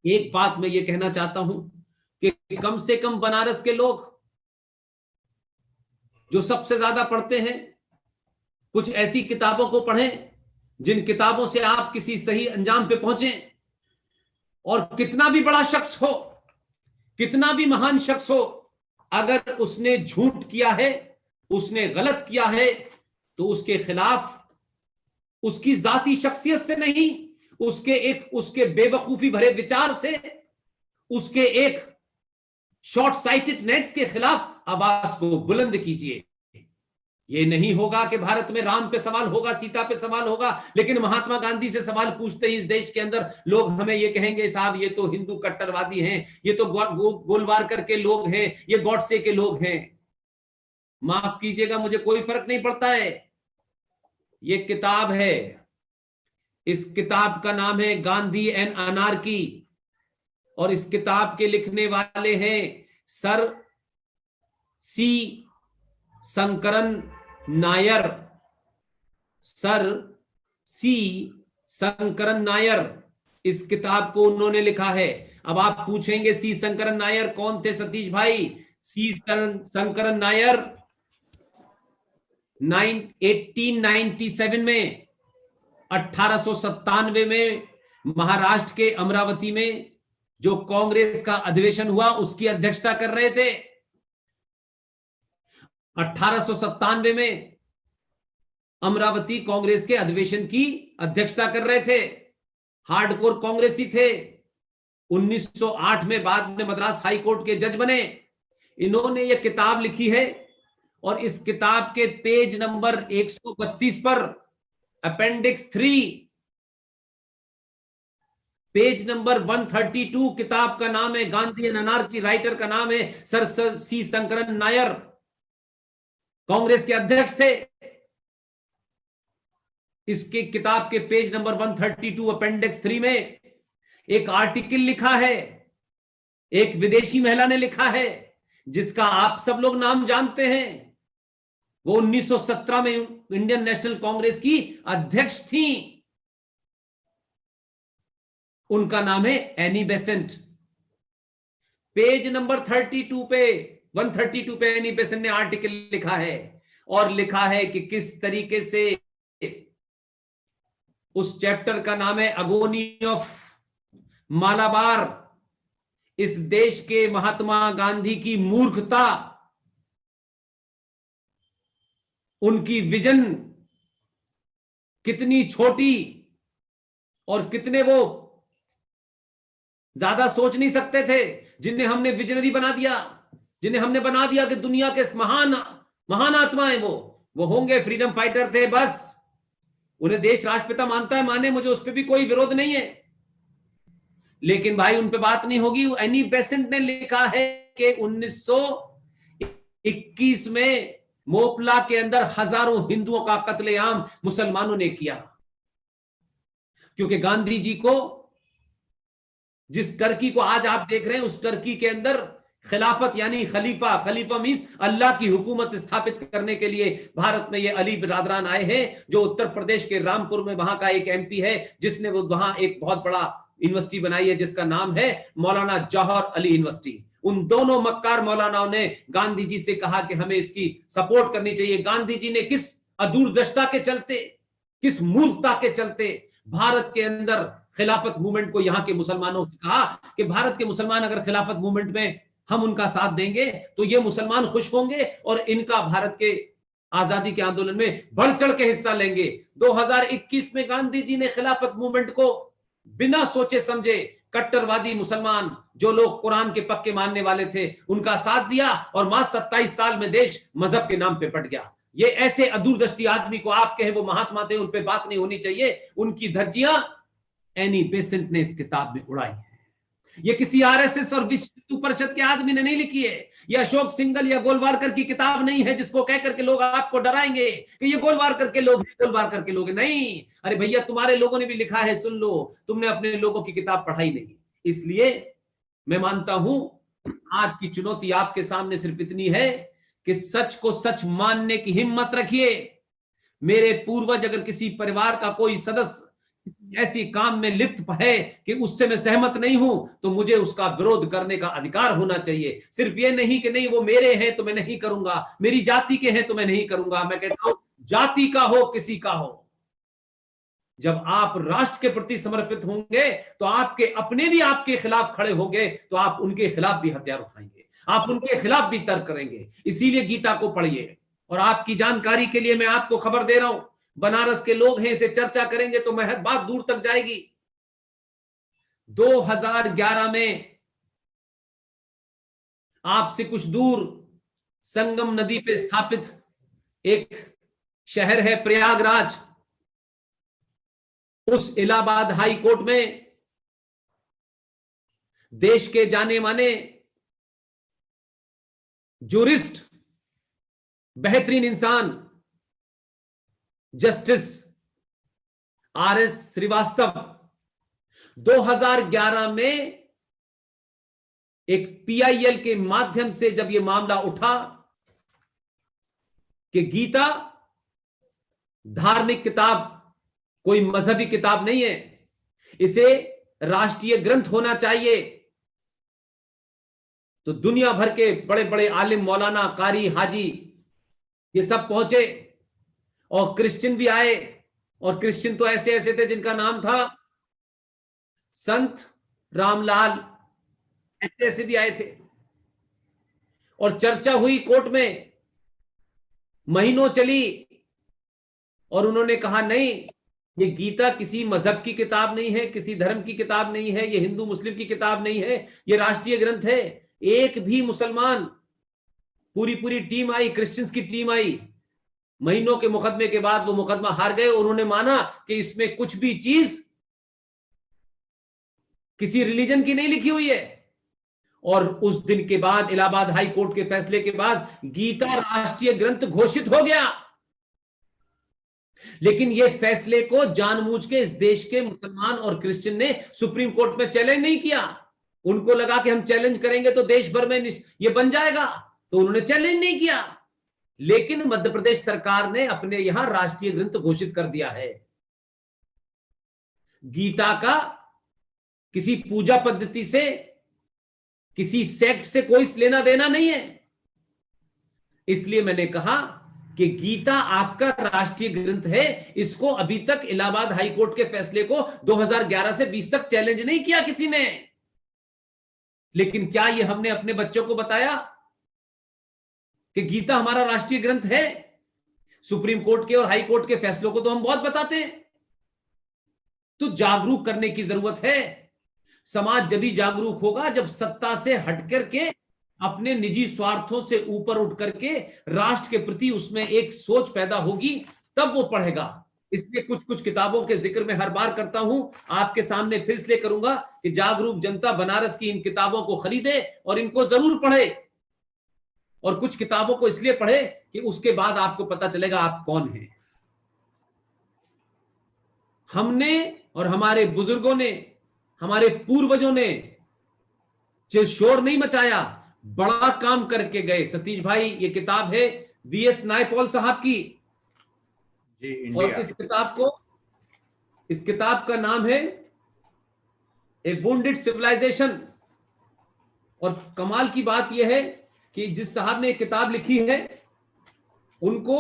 एक बात मैं ये कहना चाहता हूं कि कम से कम बनारस के लोग जो सबसे ज्यादा पढ़ते हैं, कुछ ऐसी किताबों को पढ़ें जिन किताबों से आप किसी सही अंजाम पे पहुंचे। और कितना भी बड़ा शख्स हो, कितना भी महान शख्स हो, अगर उसने झूठ किया है, उसने गलत किया है, तो उसके खिलाफ, उसकी जाती शख्सियत से नहीं, उसके बेवकूफी भरे विचार से, उसके एक शॉर्ट साइटेड नेट्स के खिलाफ आवाज को बुलंद कीजिए। ये नहीं होगा कि भारत में राम पे सवाल होगा, सीता पे सवाल होगा, लेकिन महात्मा गांधी से सवाल पूछते ही इस देश के अंदर लोग हमें ये कहेंगे, साहब ये तो हिंदू कट्टरवादी हैं, ये तो गोलवारकर के लोग हैं, ये गॉडसे के लोग हैं। माफ कीजिएगा, मुझे कोई फर्क नहीं पड़ता है। ये किताब है, इस किताब का नाम है गांधी एंड अनार्की, और इस किताब के लिखने वाले हैं सर सी शंकरन नायर। सर सी शंकरन नायर, इस किताब को उन्होंने लिखा है। अब आप पूछेंगे सी शंकरन नायर कौन थे सतीश भाई? सी शंकरन नायर 1897 में, 1897 में महाराष्ट्र के अमरावती में जो कांग्रेस का अधिवेशन हुआ उसकी अध्यक्षता कर रहे थे। 1897 में अमरावती कांग्रेस के अधिवेशन की अध्यक्षता कर रहे थे, हार्डकोर कांग्रेसी थे। 1908 में बाद में मद्रास हाई कोर्ट के जज बने। इन्होंने यह किताब लिखी है, और इस किताब के पेज नंबर 132 पर अपेंडिक्स 3, पेज नंबर 132, किताब का नाम है गांधी एंड अनार्की, राइटर का नाम है सर सी शंकरन नायर, कांग्रेस के अध्यक्ष थे। इसके किताब के पेज नंबर 132 अपेंडिक्स 3 में एक आर्टिकल लिखा है, एक विदेशी महिला ने लिखा है, जिसका आप सब लोग नाम जानते हैं। वो 1917 में इंडियन नेशनल कांग्रेस की अध्यक्ष थी। उनका नाम है एनी बेसेंट। पेज नंबर 32 पे, 132 पे एनी बेसेंट ने आर्टिकल लिखा है, और लिखा है कि किस तरीके से, उस चैप्टर का नाम है अगोनी ऑफ मालाबार, इस देश के महात्मा गांधी की मूर्खता, उनकी विजन कितनी छोटी, और कितने वो ज्यादा सोच नहीं सकते थे, जिन्हें हमने विजनरी बना दिया, जिन्हें हमने बना दिया कि दुनिया के महान महान आत्माएं वो होंगे, फ्रीडम फाइटर थे। बस उन्हें देश राष्ट्रपिता मानता है, माने, मुझे उस पर भी कोई विरोध नहीं है, लेकिन भाई उन पे बात नहीं होगी। एनी बेसेंट ने लिखा है कि 1921 में मोपला के अंदर हजारों हिंदुओं का कत्लेआम मुसलमानों ने किया, क्योंकि गांधी जी को, जिस टर्की को आज आप देख रहे हैं, उस टर्की के अंदर खिलाफत यानी खलीफा मींस अल्लाह की हुकूमत स्थापित करने के लिए भारत में ये अली बिरादरान आए हैं, जो उत्तर प्रदेश के रामपुर में वहां का एक एमपी है, जिसने वो वहां एक बहुत बड़ा यूनिवर्सिटी बनाई है जिसका नाम है मौलाना जौहर अली यूनिवर्सिटी। उन दोनों मक्कार मौलानाओं ने गांधी जी से कहा कि हमें इसकी सपोर्ट करनी चाहिए। गांधी जी ने किस अदूरदृष्टा के चलते, किस मूर्खता के चलते भारत के अंदर खिलाफत मूवमेंट को, यहां के मुसलमानों से कहा कि भारत के मुसलमान अगर खिलाफत मूवमेंट में हम उनका साथ देंगे तो ये मुसलमान खुश होंगे और इनका भारत के आजादी के आंदोलन में बढ़ चढ़ के हिस्सा लेंगे। 2021 में गांधी जी ने खिलाफत मूवमेंट को बिना सोचे समझे, कट्टरवादी मुसलमान जो लोग कुरान के पक्के मानने वाले थे, उनका साथ दिया, और मात्र 27 साल में देश मजहब के नाम पे पट गया। ये ऐसे अदूरदृष्टि आदमी को आप कहें वो महात्मा थे, उन पे बात नहीं होनी चाहिए। उनकी धज्जियां एनी बेसेंट ने इस किताब में उड़ाई है। ये किसी आरएसएस और विश्व हिंदू परिषद के आदमी ने नहीं लिखी है। ये अशोक सिंघल या गोलवारकर की किताब नहीं है, जिसको कह करके लोग आपको डराएंगे कि ये गोलवारकर के लोग हैं, गोलवारकर के लोग हैं। नहीं, अरे भैया, तुम्हारे लोगों ने भी लिखा है, सुन लो, तुमने अपने लोगों की किताब पढ़ाई नहीं। इसलिए मैं मानता हूं आज की चुनौती आपके सामने सिर्फ इतनी है कि सच को सच मानने की हिम्मत रखिए। मेरे पूर्वज अगर किसी परिवार का कोई सदस्य ऐसी काम में लिप्त है कि उससे मैं सहमत नहीं हूं, तो मुझे उसका विरोध करने का अधिकार होना चाहिए। सिर्फ ये नहीं कि नहीं वो मेरे हैं तो मैं नहीं करूंगा, मेरी जाति के हैं तो मैं नहीं करूंगा। मैं कहता हूं जाति का हो किसी का हो, जब आप राष्ट्र के प्रति समर्पित होंगे तो आपके अपने भी आपके खिलाफ खड़े होंगे, तो आप उनके खिलाफ भी हथियार उठाएंगे, आप उनके खिलाफ भी तर्क करेंगे। इसीलिए गीता को पढ़िए। और आपकी जानकारी के लिए मैं आपको खबर दे रहा हूं, बनारस के लोग हैं, इसे चर्चा करेंगे तो महज बात दूर तक जाएगी। 2011 में आपसे कुछ दूर संगम नदी पे स्थापित एक शहर है प्रयागराज, उस इलाहाबाद हाई कोर्ट में देश के जाने माने जूरिस्ट, बेहतरीन इंसान जस्टिस आर.एस. श्रीवास्तव 2011 में एक पीआईएल के माध्यम से जब यह मामला उठा कि गीता धार्मिक किताब, कोई मजहबी किताब नहीं है, इसे राष्ट्रीय ग्रंथ होना चाहिए, तो दुनिया भर के बड़े बड़े आलिम, मौलाना, कारी, हाजी, ये सब पहुंचे और क्रिश्चियन भी आए। और क्रिश्चियन तो ऐसे ऐसे थे जिनका नाम था संत रामलाल, ऐसे ऐसे भी आए थे। और चर्चा हुई कोर्ट में, महीनों चली, और उन्होंने कहा नहीं, ये गीता किसी मजहब की किताब नहीं है, किसी धर्म की किताब नहीं है, ये हिंदू मुस्लिम की किताब नहीं है, ये राष्ट्रीय ग्रंथ है। एक भी मुसलमान, पूरी पूरी टीम आई, क्रिश्चियंस की टीम आई, महीनों के मुकदमे के बाद वो मुकदमा हार गए। उन्होंने माना कि इसमें कुछ भी चीज किसी रिलीजन की नहीं लिखी हुई है। और उस दिन के बाद, इलाहाबाद हाई कोर्ट के फैसले के बाद, गीता राष्ट्रीय ग्रंथ घोषित हो गया। लेकिन यह फैसले को जानबूझ के इस देश के मुसलमान और क्रिश्चियन ने सुप्रीम कोर्ट में चैलेंज नहीं किया। उनको लगा कि हम चैलेंज करेंगे तो देश भर में यह बन जाएगा, तो उन्होंने चैलेंज नहीं किया। लेकिन मध्य प्रदेश सरकार ने अपने यहां राष्ट्रीय ग्रंथ घोषित कर दिया है। गीता का किसी पूजा पद्धति से, किसी सेक्ट से कोई लेना देना नहीं है। इसलिए मैंने कहा कि गीता आपका राष्ट्रीय ग्रंथ है। इसको अभी तक इलाहाबाद हाई कोर्ट के फैसले को 2011 से 20 तक चैलेंज नहीं किया किसी ने। लेकिन क्या यह हमने अपने बच्चों को बताया कि गीता हमारा राष्ट्रीय ग्रंथ है? सुप्रीम कोर्ट के और हाई कोर्ट के फैसलों को तो हम बहुत बताते हैं। तो जागरूक करने की जरूरत है। समाज जब भी जागरूक होगा जब सत्ता से हटकर के, अपने निजी स्वार्थों से ऊपर उठ करके राष्ट्र के प्रति उसमें एक सोच पैदा होगी, तब वो पढ़ेगा। इसलिए कुछ कुछ किताबों के जिक्र में हर बार करता हूं, आपके सामने फिर इसलिए करूंगा कि जागरूक जनता बनारस की इन किताबों को खरीदे और इनको जरूर पढ़े। और कुछ किताबों को इसलिए पढ़े कि उसके बाद आपको पता चलेगा आप कौन हैं। हमने और हमारे बुजुर्गों ने, हमारे पूर्वजों ने शोर नहीं मचाया, बड़ा काम करके गए। सतीश भाई, ये किताब है वीएस नायपॉल साहब की जी, और इंडिया। इस किताब का नाम है ए वुंडेड सिविलाइजेशन। और कमाल की बात यह है कि जिस साहब ने किताब लिखी है, उनको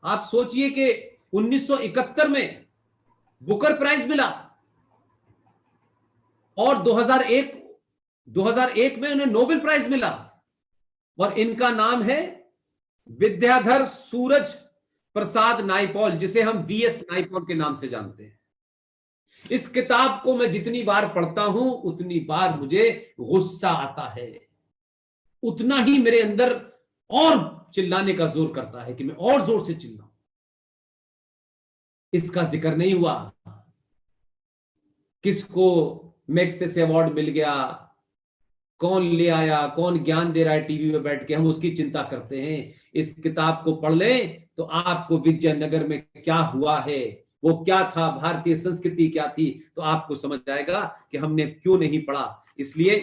आप सोचिए कि 1971 में बुकर प्राइज मिला और 2001 में उन्हें नोबेल प्राइज मिला। और इनका नाम है विद्याधर सूरज प्रसाद नायपॉल, जिसे हम वीएस नायपॉल के नाम से जानते हैं। इस किताब को मैं जितनी बार पढ़ता हूं उतनी बार मुझे गुस्सा आता है, उतना ही मेरे अंदर और चिल्लाने का जोर करता है कि मैं और जोर से चिल्लाऊं। इसका जिक्र नहीं हुआ किसको मैग्सेसे अवार्ड मिल गया, कौन ले आया, कौन ज्ञान दे रहा है टीवी में बैठ के, हम उसकी चिंता करते हैं। इस किताब को पढ़ लें तो आपको विजयनगर में क्या हुआ है, वो क्या था, भारतीय संस्कृति क्या थी, तो आपको समझ आएगा कि हमने क्यों नहीं पढ़ा। इसलिए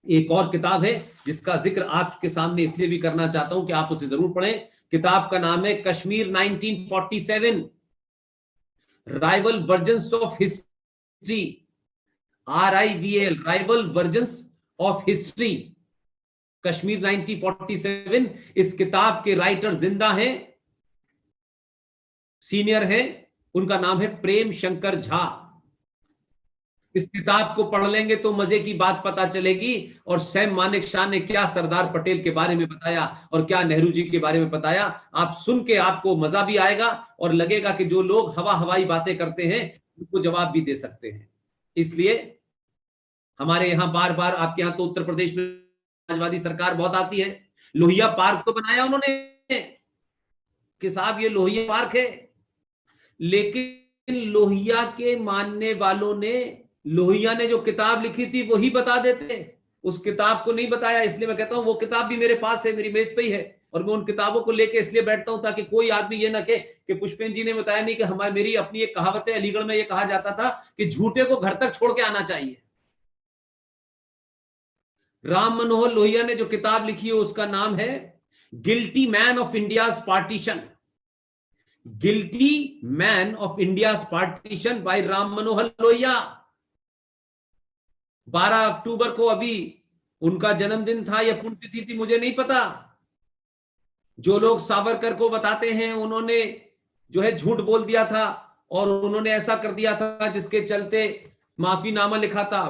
एक और किताब है जिसका जिक्र आपके सामने इसलिए भी करना चाहता हूं कि आप उसे जरूर पढ़ें। किताब का नाम है Kashmir 1947। Rival versions of history, RIVAL, rival versions of history, Kashmir 1947। इस किताब के राइटर जिंदा हैं, सीनियर हैं, उनका नाम है प्रेम शंकर झा। इस किताब को पढ़ लेंगे तो मजे की बात पता चलेगी, और सैम मानेकशॉ ने क्या सरदार पटेल के बारे में बताया और क्या नेहरू जी के बारे में बताया, आप सुन के आपको मजा भी आएगा और लगेगा कि जो लोग हवाई बातें करते हैं उनको जवाब भी दे सकते हैं। इसलिए हमारे यहां बार बार, आपके यहां तो उत्तर प्रदेश में समाजवादी सरकार बहुत आती है, लोहिया पार्क तो बनाया उन्होंने कि साहब ये लोहिया पार्क है, लेकिन लोहिया के मानने वालों ने, लोहिया ने जो किताब लिखी थी वही बता देते, उस किताब को नहीं बताया। इसलिए मैं कहता हूं वो किताब भी मेरे पास है, मेरी मेज पे ही है, और मैं उन किताबों को लेके इसलिए बैठता हूं ताकि कोई आदमी ये ना कहे कि पुष्पेंद्र जी ने बताया नहीं। कि मेरी अपनी एक कहावत है, अलीगढ़ में ये कहा जाता था कि झूठे को घर तक छोड़ के आना चाहिए। राम मनोहर लोहिया ने जो किताब लिखी है उसका नाम है guilty man of India's partition, guilty man of India's partition by Ram Manohar Lohia. 12 अक्टूबर को अभी उनका जन्मदिन था या पुण्यतिथि थी, मुझे नहीं पता। जो लोग सावरकर को बताते हैं उन्होंने जो है झूठ बोल दिया था और उन्होंने ऐसा कर दिया था जिसके चलते माफीनामा लिखा था।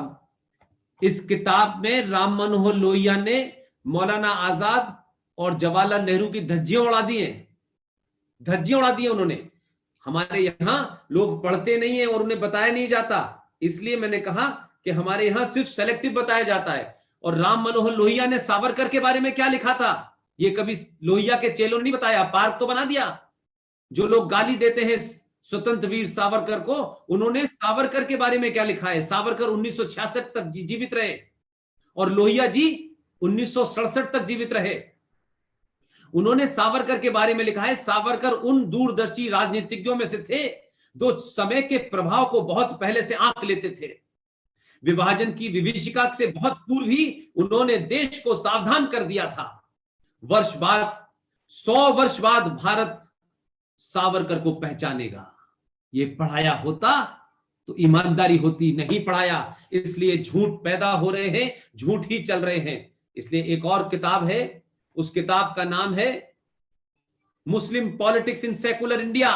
इस किताब में राम मनोहर लोहिया ने मौलाना आजाद और जवाहरलाल नेहरू की धज्जियां उड़ा दी हैं, धज्जियां उड़ा दी हैं उन्होंने। हमारे यहां लोग पढ़ते नहीं है और उन्हें बताया नहीं जाता, इसलिए मैंने कहा कि हमारे यहां सिर्फ सेलेक्टिव बताया जाता है। और राम मनोहर लोहिया ने सावरकर के बारे में क्या लिखा था ये कभी लोहिया के चेलों ने नहीं बताया। पार्क तो बना दिया। जो लोग गाली देते हैं स्वतंत्र वीर सावरकर को, उन्होंने सावरकर के बारे में क्या लिखा है। सावरकर 1966 तक जीवित रहे और लोहिया जी 1967 तक जीवित रहे। उन्होंने सावरकर के बारे में लिखा है, सावरकर उन दूरदर्शी राजनीतिज्ञों में से थे जो समय के प्रभाव को बहुत पहले से आंक लेते थे। विभाजन की विभीषिका से बहुत पूर्व ही उन्होंने देश को सावधान कर दिया था। 100 वर्ष बाद भारत सावरकर को पहचानेगा। ये पढ़ाया होता तो ईमानदारी होती, नहीं पढ़ाया इसलिए झूठ पैदा हो रहे हैं, झूठ ही चल रहे हैं। इसलिए एक और किताब है, उस किताब का नाम है Muslim politics in secular India,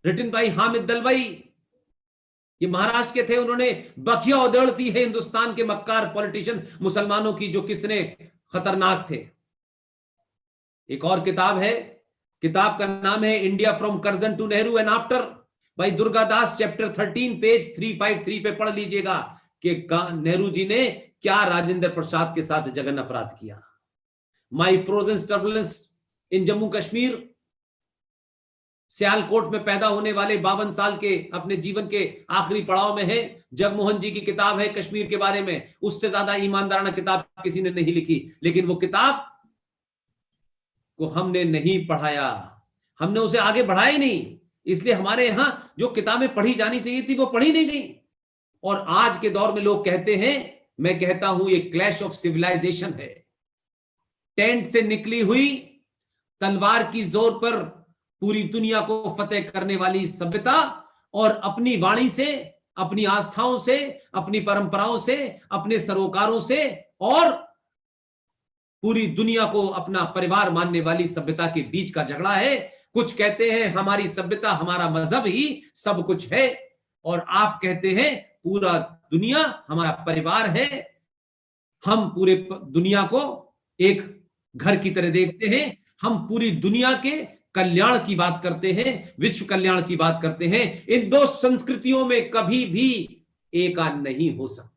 written by Hamid Dalwai. ये महाराष्ट्र के थे, उन्होंने बखिया उधेड़ती है हिंदुस्तान के मक्कार पॉलिटिशियन मुसलमानों की, जो कितने खतरनाक थे। एक और किताब है, किताब का नाम है India from Curzon to Nehru and after Bhai Durgadas, chapter 13 page 353 पे पढ़ लीजिएगा कि नेहरू जी ने क्या राजेंद्र प्रसाद के साथ जघन अपराध किया। My frozen turbulence in Jammu Kashmir, Sialkot में पैदा होने वाले 52 साल के अपने जीवन के आखिरी पड़ाव में है। जगमोहन जी की किताब है कश्मीर के बारे में, उससे ज्यादा ईमानदाराना किताब किसी ने नहीं लिखी, लेकिन वो किताब को हमने नहीं पढ़ाया, हमने उसे आगे बढ़ाया नहीं। इसलिए हमारे यहां जो किताबें पढ़ी जानी चाहिए थी वो पढ़ी नहीं गई। और आज के दौर में लोग कहते हैं, मैं कहता हूं ये क्लैश ऑफ सिविलाइजेशन है। टेंट से निकली हुई तलवार की जोर पर पूरी दुनिया को फतेह करने वाली सभ्यता और अपनी वाणी से, अपनी आस्थाओं से, अपनी परंपराओं से, अपने सरोकारों से और पूरी दुनिया को अपना परिवार मानने वाली सभ्यता के बीच का झगड़ा है। कुछ कहते हैं हमारी सभ्यता, हमारा मजहब ही सब कुछ है, और आप कहते हैं पूरा दुनिया हमारा परिवार है। हम पूरे दुनिया को एक घर की तरह देखते हैं। हम पूरी दुनिया के कल्याण की बात करते हैं, विश्व कल्याण की बात करते हैं। इन दो संस्कृतियों में कभी भी एक नहीं हो सकता।